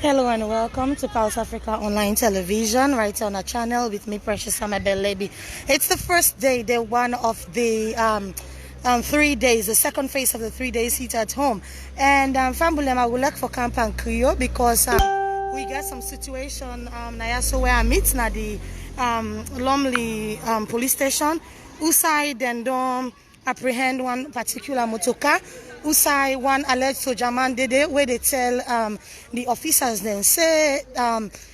Hello and welcome to Pulse Africa Online Television, right on our channel with me, Precious Amabelebi. It's the first day, day one of the 3 days, the second phase of the 3 days heat at home. And Fambulema will look for Camp and Creole because we got some situation so where I meet na the Lumley police station. Usai then don't apprehend one particular motoka. Usai one alleged sojaman dede where they tell the officers then say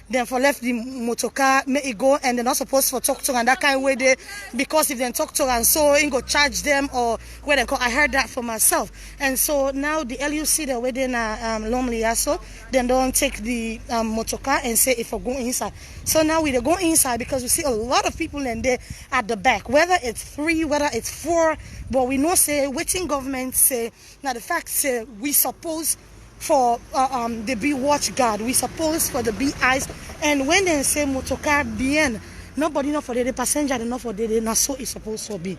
then for left the motoka may it go and they're not supposed to talk to and that kind of way they because if they talk to and so it go charge them or where they call. I heard that for myself and so now the LUC the way they na Lumley so then don't take the motoka and say if I go inside. So now we go inside because we see a lot of people in there at the back, whether it's 3, whether it's 4, but we know say waiting government say now the fact say we suppose for the be watch guard, we suppose for the be eyes, and when they say motocar bien, nobody know for the passenger, they know for the not so it's supposed to be.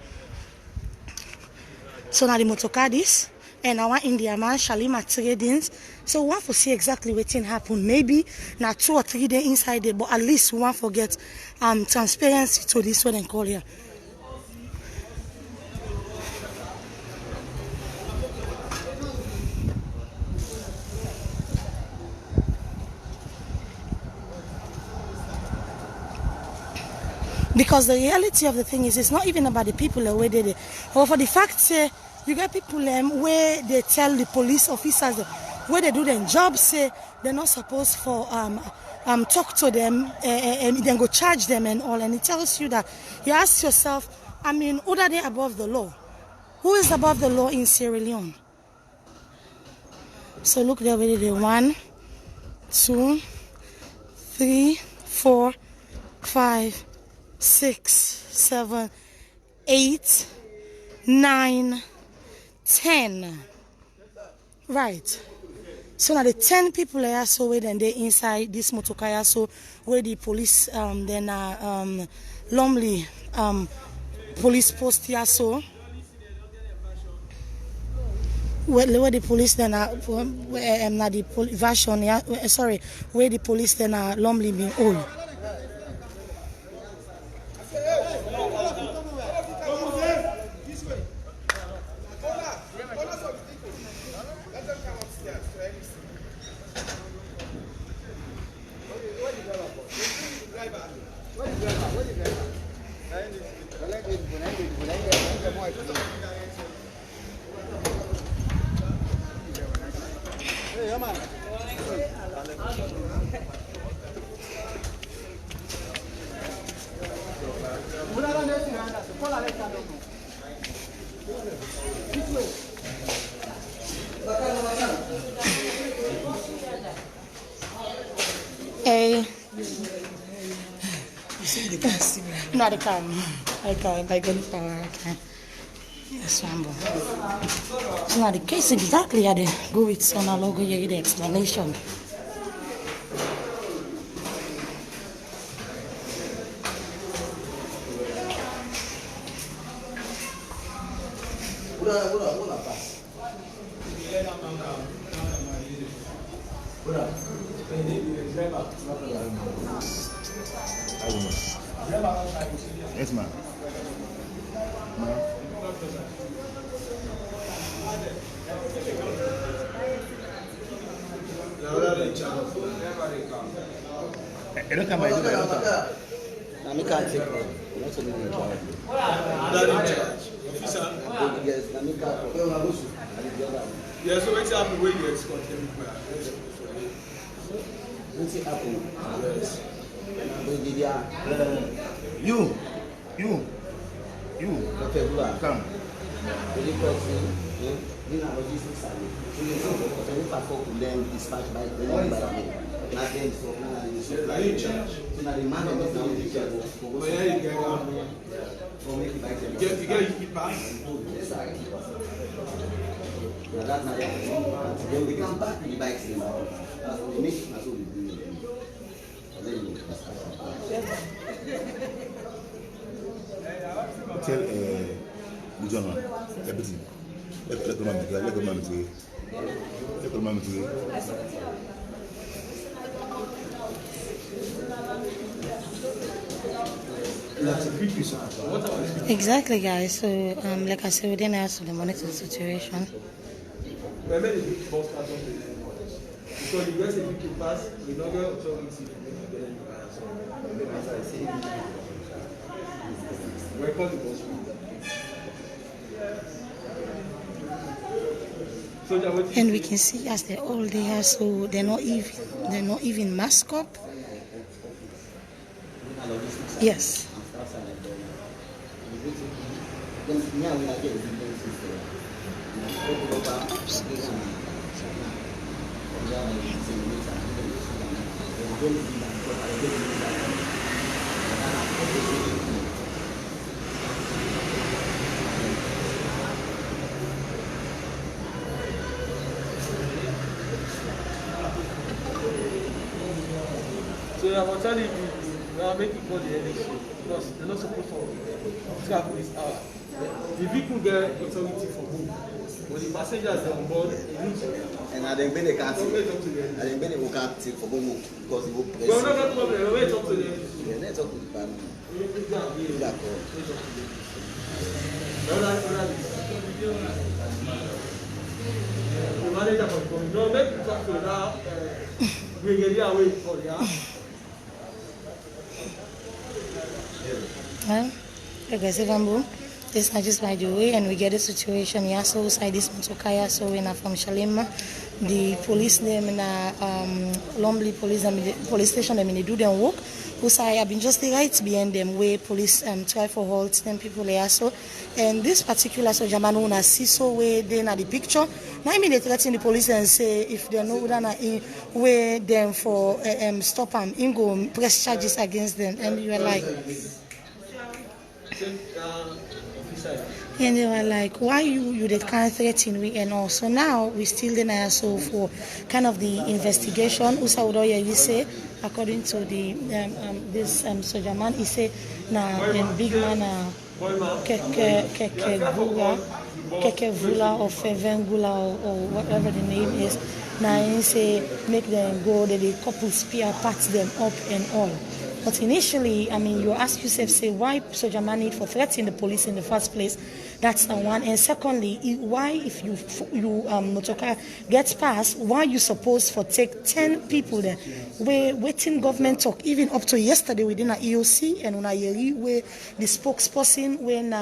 So now the motocar this, and our India man Shalima tradings. So we want to see exactly what thing happen. Maybe now 2 or 3 days inside it, but at least we want to get transparency to this one and call here. Because the reality of the thing is, it's not even about the people where they did it. Or for the fact, say, you get people where they tell the police officers where they do their job, say they're not supposed for talk to them and then go charge them and all. And it tells you that you ask yourself, I mean, who are they above the law? Who is above the law in Sierra Leone? So look there, where they 1, 2, 3, 4, 5, 6, 7, 8, 9, 10. Right. So now the 10 people are so where then they inside this motocar so where the police then Lumley police post here so where the police then are the version sorry where the police then are Lumley being old. Hey. No, I can't. I can't. I can't. Yes, Rambo. So now the case exactly how they go with so now logo you get the explanation. Yes, ma'am. I don't come by do that. I can't take it. Not to be in charge. Officer? Yes, I can't. Yes, so what's happening when you escort them? What's it happen? Yes. You. Okay, Come. Really crossing. You know, logistics service. So you know, if I talk to them, dispatch by them. Nothing. So now Are you in charge? so now the man of the family is But yeah, you get for make it like you get you keep pass. Yes, I keep us. Now that's not it. Then we come back with the bikes in our house. We make it as we do it. And then you Tell John everything. Let the man do it. Exactly, guys. So, like I said, we didn't ask for the monitor the situation. We made a big boss out of the because you get a big pass, you don't get authority. Welcome to boss. And we can see as they're all there, so they're not even masked up. Yes. So I'm telling you, now make it call the election because they're not supposed to track this hour. The vehicle get authority for who? When the passengers are on board, and I didn't been a cat. I didn't been a cat for Bomo because he will press. No, no problem. Wait up to them. Yeah, let's talk to the family. The manager for the no, make it talk to that. We get you away for ya. Well, like I said, Bamboo, this is just by the way, and we get the situation here. So, side this Motokaya, so we're from Shalima. The police, them in Lomley police station, them in the do them work. Who say I've been just the right behind them where police try for halt them people there. So, and this particular soldier man who see so where they na the picture. Now I mean they threaten the police and say if they know that in where them for stop them, in go press charges against them, and you are like. And they were like, why you that can't threaten we and all. So now we still deny so for kind of the investigation. Usa Udoya you say, according to the this soldier man, he say big man Kekevula or Fevengula or whatever the name is. Now he say make them go, the couple spear parts them up and all. But initially, I mean, you ask yourself, say, why soldier man need for threatening the police in the first place? That's the one. And secondly, why if you motorcar gets passed, why you supposed for take 10 people there? We're waiting government talk, even up to yesterday within a EOC and Unayeri, where the spokesperson, when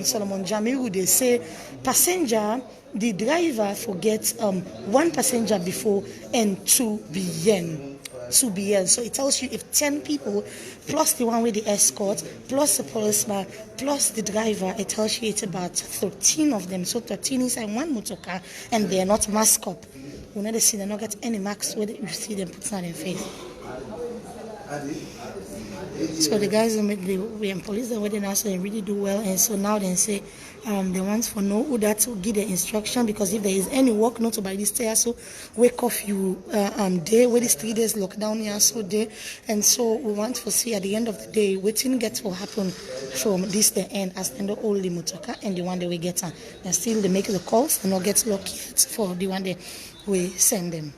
Solomon Jamiru, they say, passenger, the driver forgets one passenger before and 2 BN. So it tells you if 10 people plus the one with the escort plus the policeman plus the driver, it tells you it's about 13 of them. So 13 inside one motorcar and they're not masked up. We never see them not get any marks where you see them putting on their face. So the guys who make the police the wedding also they really do well, and so now they say they want for know who that to give the instruction, because if there is any work not to by this day so wake off you day where this 3 days lockdown here so day, and so we want to see at the end of the day waiting gets will happen from this the end as the only motorcar and the one that we get and still they make the calls and not get lucky for the one that we send them.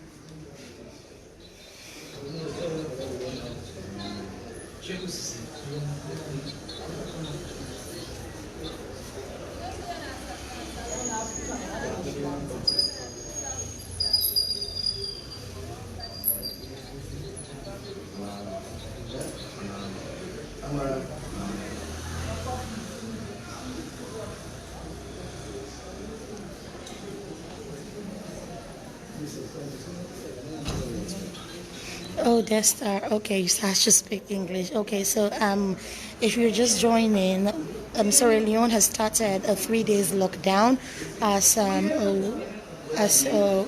Oh, that's okay. So I should speak English. Okay, so if you're just joining, Sierra Leone has started a 3 days lockdown as a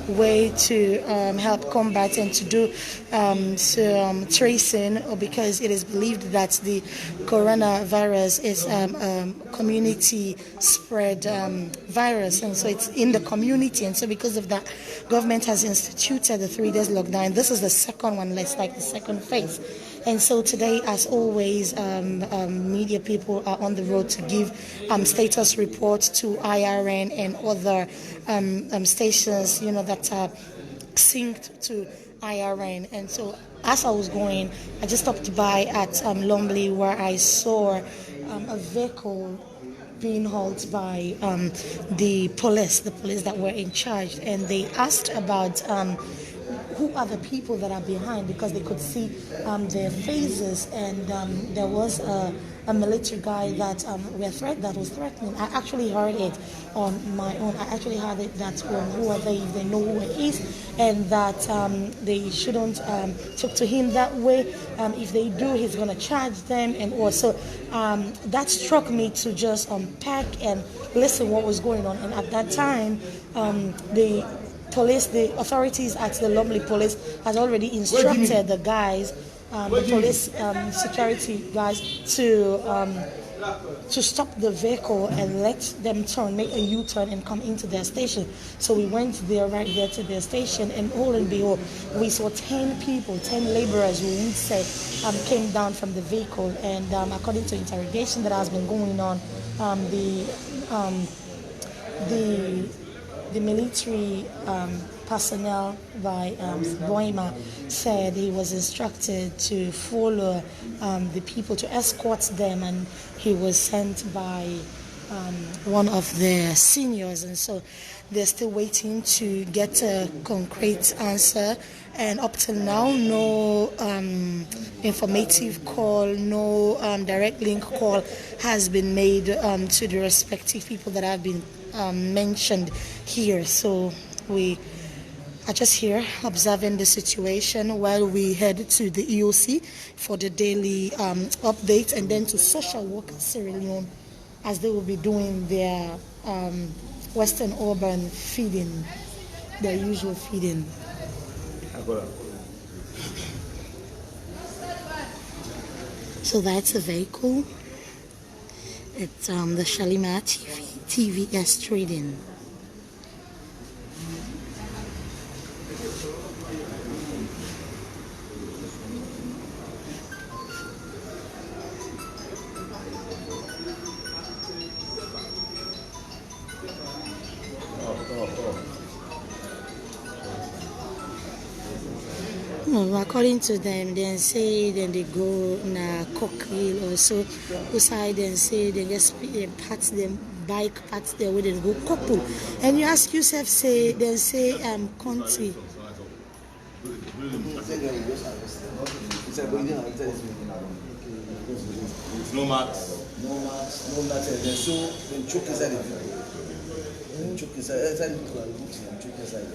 way to help combat and to do tracing, because it is believed that the coronavirus is community spread virus, and so it's in the community, and so because of that, government has instituted the 3 days lockdown. This is the second one, let's like the second phase. And so today, as always, media people are on the road to give status reports to IRN and other stations, that are synced to IRN. And so as I was going, I just stopped by at Lumley, where I saw a vehicle being hauled by the police that were in charge, and they asked about who are the people that are behind, because they could see their faces, and there was a military guy that that was threatening. I actually heard it on my own. I actually heard it that who are they, if they know who he is, and that they shouldn't talk to him that way. If they do, he's going to charge them, and also that struck me to just unpack and listen what was going on. And at that time, the authorities at the Lumley police had already instructed the guys, the police security guys, to stop the vehicle and let them make a U-turn and come into their station. So we went right there to their station, and all and behold, we saw 10 people, 10 laborers, we would say, came down from the vehicle. And according to interrogation that has been going on, the military personnel by Boima said he was instructed to follow the people, to escort them, and he was sent by one of their seniors. And so they're still waiting to get a concrete answer. And up till now, no informative call, no direct link call has been made to the respective people that have been mentioned here. So we are just here observing the situation while we head to the EOC for the daily update, and then to social workers Sierra Leone, as they will be doing their Western urban feeding, their usual feeding. So that's a vehicle. It's the Shalimar TVS Trading. No, according to them, they say then they go na cocktail or so. Outside then say they just parts them bike parts there where they go couple. And you ask yourself, say then say country. No marks. No marks, no nothing. So then choke inside the vehicle. Choke inside the vehicle and choke inside.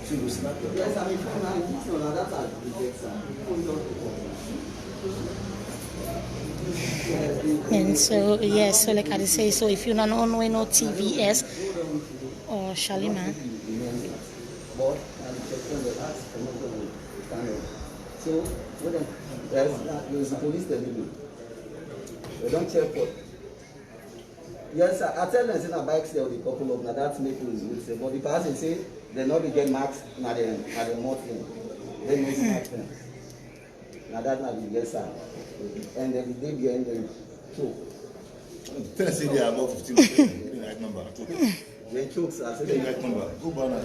So you snap your. Yes, I mean, and so yes, so like I say, so if you don't know no TVS or Shalimar. So what there's a police telling you. They don't check for. Yes, I tell them say na bikes there with a couple of now that's make we say, but the person say they not be get marks na the mountain. They miss marks. Now that na the yes sir. And then the day behind them. So Tell us say they are about 15. The right number. they chokes. I say The right number. Go banner.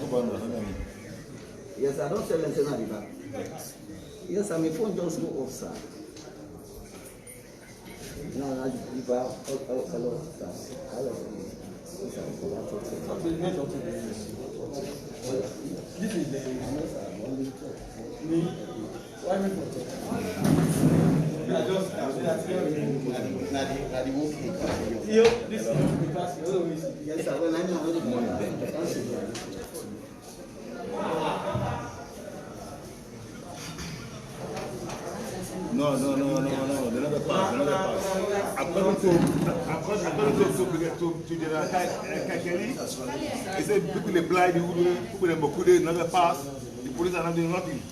yes, I don't tell them say na the back. Yes, I mean phone just go off sir. No, I give out a lot of stuff. This is the me. Why me this is Yes, sir. When I know No. They're not a pass. According to General Kakeli, he said people apply the people in Bokude, another pass. The police are not doing nothing.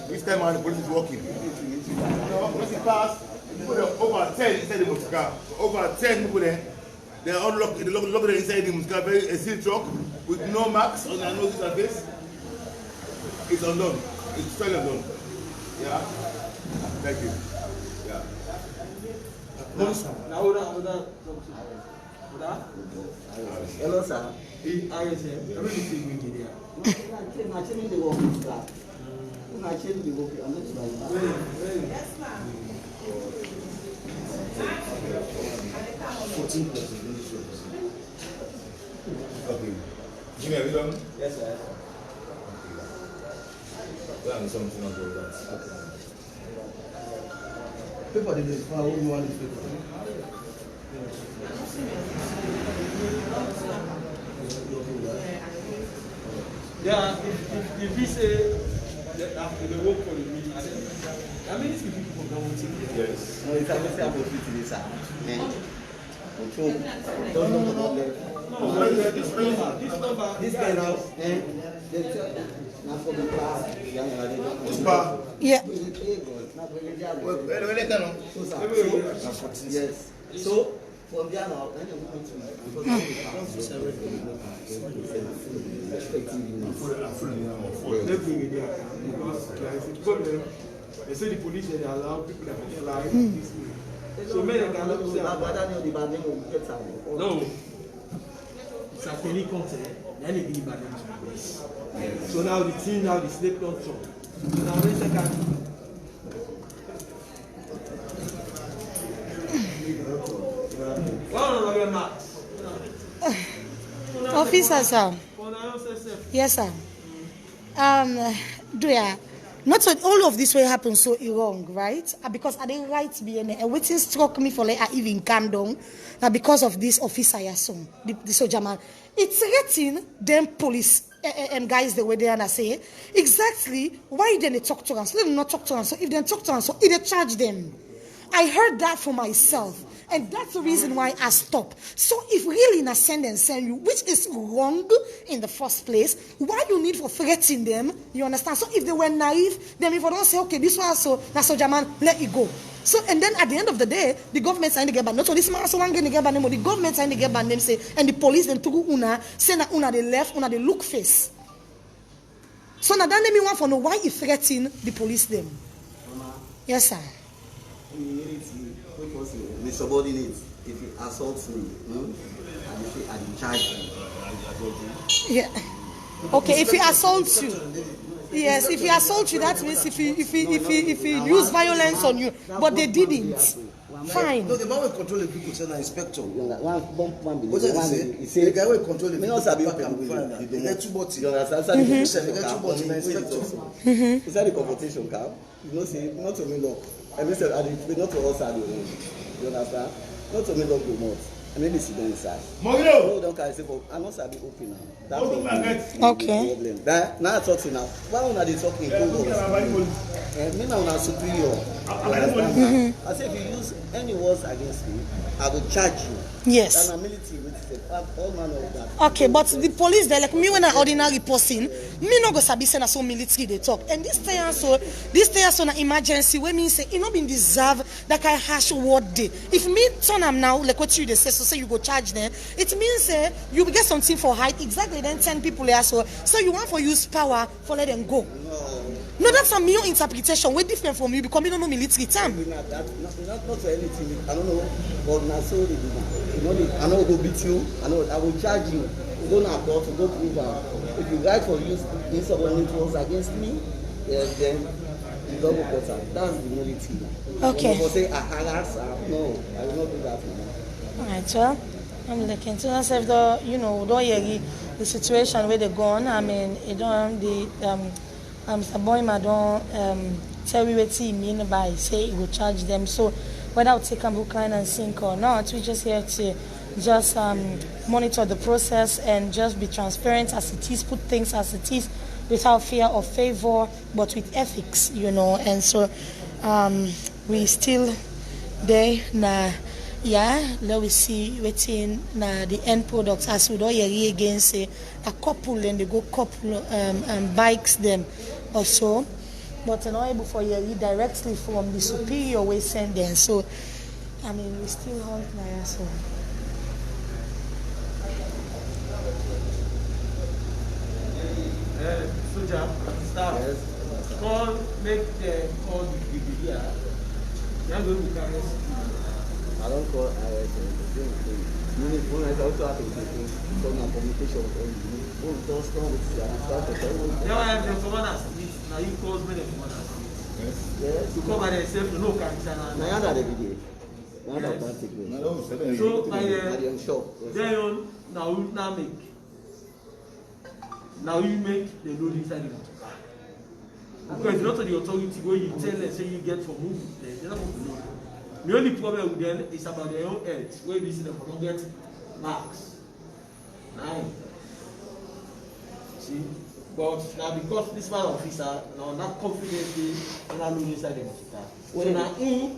This time around, the police is working. Once he pass, people are over 10 inside the Muska. Over 10 people there. They are all locked inside the Muska, a steel truck with no marks on their noses and face. It's undone. It's fairly undone. Yeah. Thank you. Yeah. now hold on. Hello, sir. ISM. Everything is going to there. I'm changing the work, sir. I'm changing the work. I'm not like that. 14 plus. Okay. Jimmy, have you done? Yes, sir. Yeah, I'm something about that. Paper did this. How you want this paper? Yeah, if we say they work for the meeting, I mean, these people from government. Yes. No, it's a mistake about it, sir. Control. Don't know about that. No, this number. This guy now, they tell now for the class. Yeah. Yes. So from there now, then you move Let's bring it there because there is a problem. They say the police they allow people that lie. So many cannot say. No. It's a telecontent. Then it be bad news to police. So now the team now the snake don't talk. So now they second. Officer, sir. Yes, sir. Not so all of this will happen so wrong, right? Because I didn't write BNA. And what struck me for like I even calm down because of this officer, the soldier man. It's written them police and guys the way they are say exactly why then they talk to us. Let them not talk to us. So if they talk to us, so if they charge them. I heard that for myself. And that's the reason why I stopped. So if really in a send and send you, which is wrong in the first place, why you need for threatening them, you understand? So if they were naive, then if I don't say, okay, this one so that's so German, let it go. So and then at the end of the day, the government signed the get ban. Not so this man so one get the get ban, the government signed the get ban them say, and the police then took una, say that una they left, una they look face. So now that me want for know why you threaten the police them. Yes, sir. The subordinate, if he assaults me, and if he I charge you. Yeah. Okay, if he assaults you. Yes, if he assaults you, that means if he use violence on you, but they didn't. Fine. No, the man will control the people, say, inspector. What does he say? The guy will control the people. They get two bottles. You understand? They get two bottles, inspector. Is that the confrontation camp? You know, say, not to me, look. Every said, not to us, you understand? Not to me, look, the most. And maybe she don't inside. No, don't carry say, but I'm not sabi open now. That's okay. The problem. That now I talk to now. Why una dey talk in code? Me now una superior. I say if you use any words against me, I will charge you. Yes. And military all manner of that. Okay, but the police they like me when an ordinary person, me no go sabi say na so military they talk. And this thing so na emergency wey mean say it not been deserve that kind harsh word day. If me turn am now like what you they say, so say you go charge them, it means say you get something for height exactly then 10 people there so you want for use power for let them go. No, that's a mere interpretation. Way different from you because you don't know military term. Not for anything. I don't know, but na so they do now. I know go beat you. I will charge you. You don't have to go prove am. If you write for use insubordinate words against me, then you double quarter. That's the military. Okay. People say I harass. No, I will not do that now. Alright, well, I'm looking to myself the don't hear the situation where they gone. I mean, it don't Mr. Boyma don't tell me what he mean by say he will charge them. So whether I'll take a book line and sink or not, we're just here to just monitor the process and just be transparent as it is, put things as it is without fear or favor, but with ethics, And so we still there now. Yeah, let we see waiting now the end products as we don't hear again say a couple and they go couple bikes them also, but not able for you directly from the superior way send them. So I mean we still hold my so. Soldier, staff, call, make the call the brigadier. You are going to carry. I don't call IS. When I also have to communication with all you. Just come with the start of everything. Now I have the commanders. Now you call me the commanders. Yes. To come by themselves, no cancer. Now you have every day. Now that can't take place. So by I the am sure. then now you make. Now you make the load inside the motor car. Because not the authority where you tell them say you get for move, they're not going to know. The only problem with them is about their own health, where we see them don't get marks. Now, see, but now because this man officer now not confidently not load inside the motor car. So now he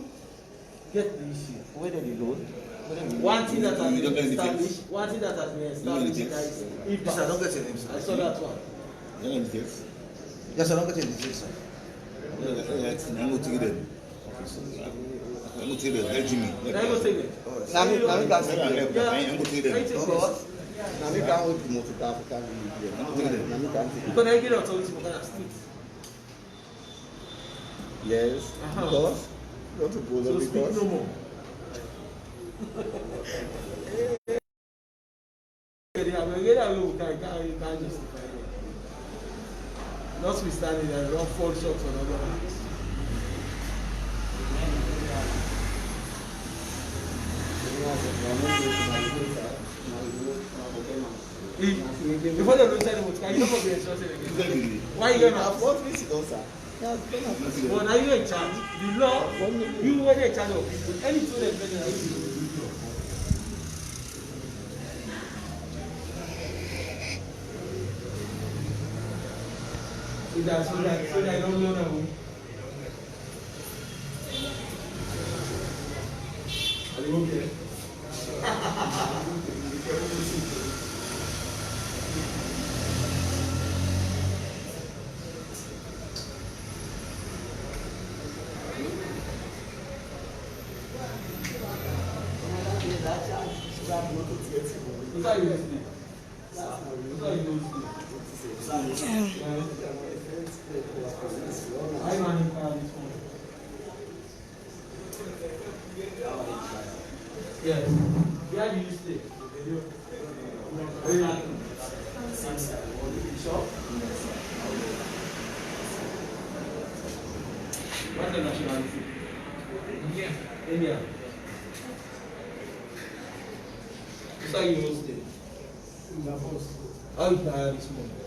get the issue. Where did you load? One thing that has been established, is if I don't get your name, sir. I saw that one. Yes, I don't get your name, sir. I'm going to take them. I'm going to take them. Help me. Now you go take it. Now me can't take them. I'm going to take them. Because now me can't hold the motor car. Now me can't take it. Because I get authority for Ghana State. Yes. Because not to go So there speak because. no more. Notwithstanding, I don't fall short on other hands. Before they don't tell them what you don't be instructed again. Why you gonna have What means you don't, sir? But now you're in charge. The law, you were in charge of people. Anything that's better than you. So that I don't know now. Are you okay? Is that you listening? Is that you listening? I manage this one. Yes. Where do you stay? Sure? What's the nationality? India. India. So you will stay? How you tired this morning?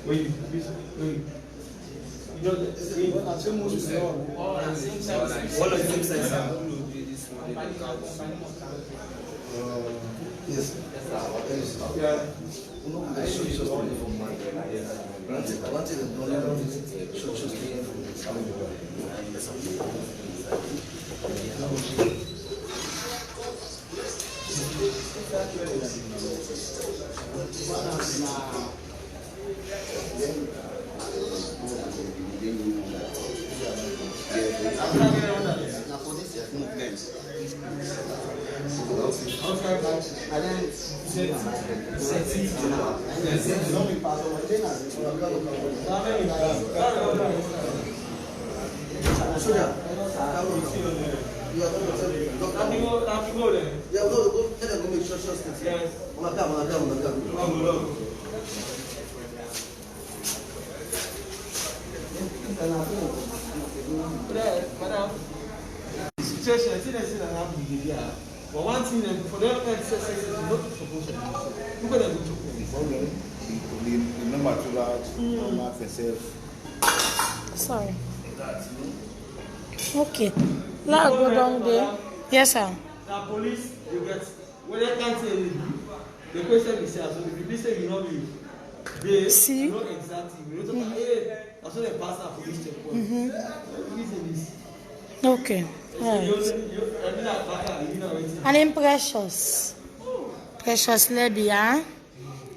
Wait. You know the same Yes. Yeah. Situation, but one thing for them not supposed to do. Look at them. The number too large, mark themselves. Sorry. Okay. Now go down there. Yes, sir. Now police, you get when they can't say anything, the question is here. So if you say you know me, they See? know exactly. You know, hey, that's what they pass our police checkpoint. Listen this. Okay. Right. And then Precious. Precious lady, huh?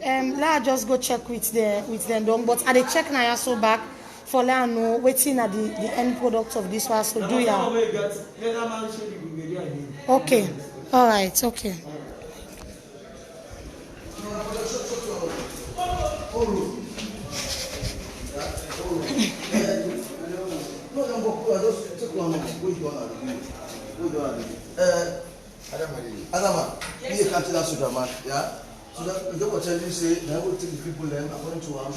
Let's just go check with them done. But I dey check now so back for let know waiting at the end product of this one. So do ya? Okay. All right. Okay. Adama, you can't tell us man, yeah? So that the doctor tell you say, I will take the people then according to him.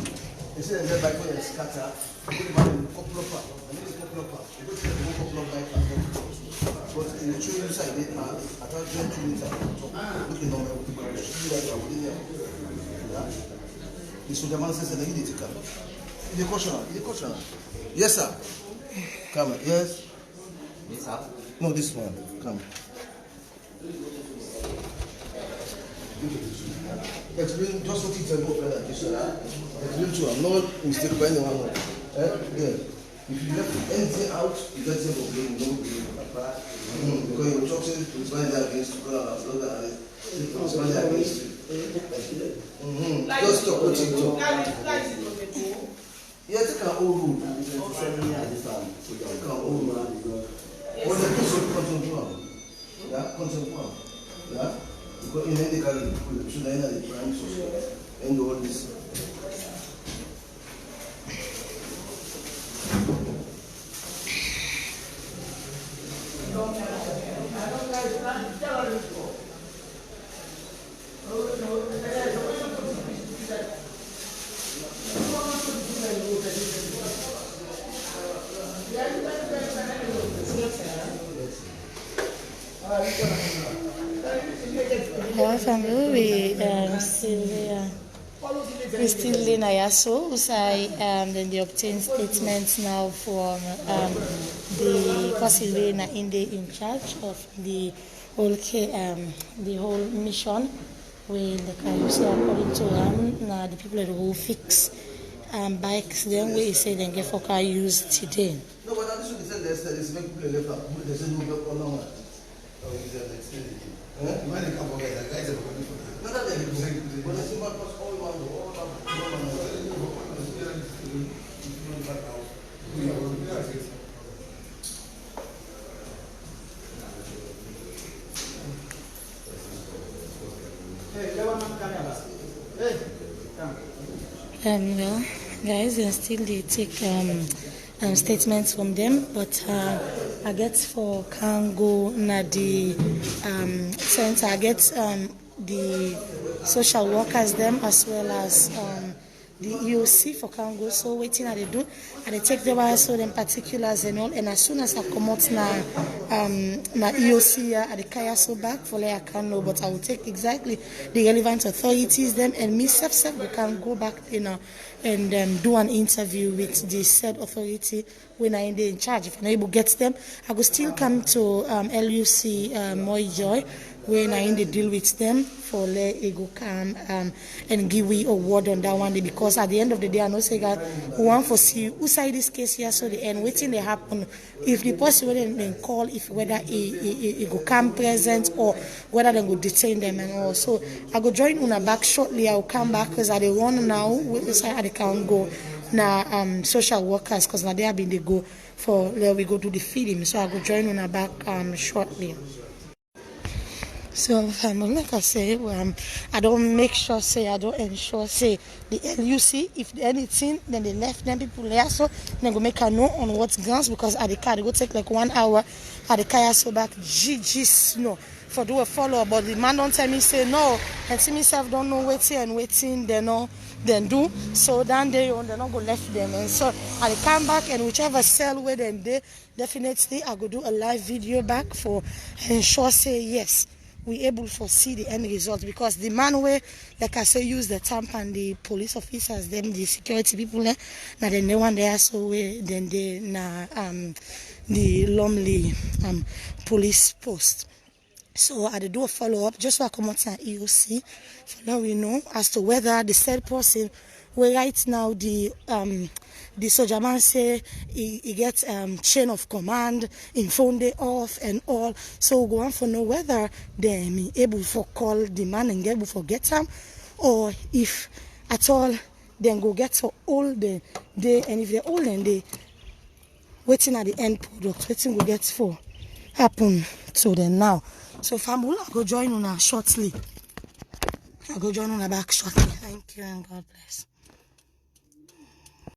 They say they back when they scatter, put them in couple of parts. I need a couple of parts. You go to the couple of bike and but in the true inside it man, I thought 20 meters. Looking on my people, yeah? The soldier man says, I need to come. The caution. Yes, sir. Come, yes. Yes, sir. No, this one. Come. Explain just what it's about, brother. Explain to him. No mistake by anyone. Yeah. If you left anything out, you get them for blame. No blame. Because your chopping is running against God. It's running against you. Just talk what you talk. Yeah, take an old road. Take an old road. What the person contemporary? Yeah, contemporary. Yeah. Because in any kind of should I the prime source and all this. Yeah, family, we still in Ayaso. Then they obtain statements now from the person in charge of the whole mission. When the Kayusi, according to now the people who fix bikes, then we say they get for car use today. No, but that's what they said. There's people left. They said no work on no one. When they come over, the guys are going for that. No, that they when I see my boss, all well, guys, and still they take statements from them, but I get for Kango na the center. I get the social workers them as well as the EOC for Kango. So waiting they do, and they take them also them particulars and all. And as soon as I come out na EOC at the Kaya so back for I can know, but I will take exactly the relevant authorities them and me self we can go back and do an interview with the said authority when I'm in charge. If I'm able to get them, I will still come to LUC Moi Joy when I in the deal with them for let it go come and give we a word on that one day, because at the end of the day I know say God we want to see who side this case here so the end waiting they happen if the person will then call if whether it go come present or whether they go detain them and all. So I go join Una back shortly. I will come back because I don't want now with side I can't go now social workers because now they have been they go for let we go to the feeding. So I go join Una back shortly. So like I say, I don't make sure say I don't ensure say the LUC if anything then they left them people there so then go make a note on what's grounds because at the car they go take like 1 hour at the car so back GG no for do a follow up, but the man don't tell me say no and see myself don't know waiting they know then do so then they not go left them and so I come back and whichever cell where then they definitely I go do a live video back for ensure say yes we able to see the end result because the man way like I say use the tamp and the police officers them the security people now then the one there so we then they the Lumley police post. So I do a follow up just so I come out and EOC for now we know as to whether the said person where right now the soldier man say he gets chain of command, in phone day off and all. So we go on for know whether they be able to call the man and get able to get him, or if at all then go get for all the day, and if they're all then they waiting at the end product, waiting we get for happen to them now. So family, I go join on shortly. I go join on back shortly. Thank you and God bless.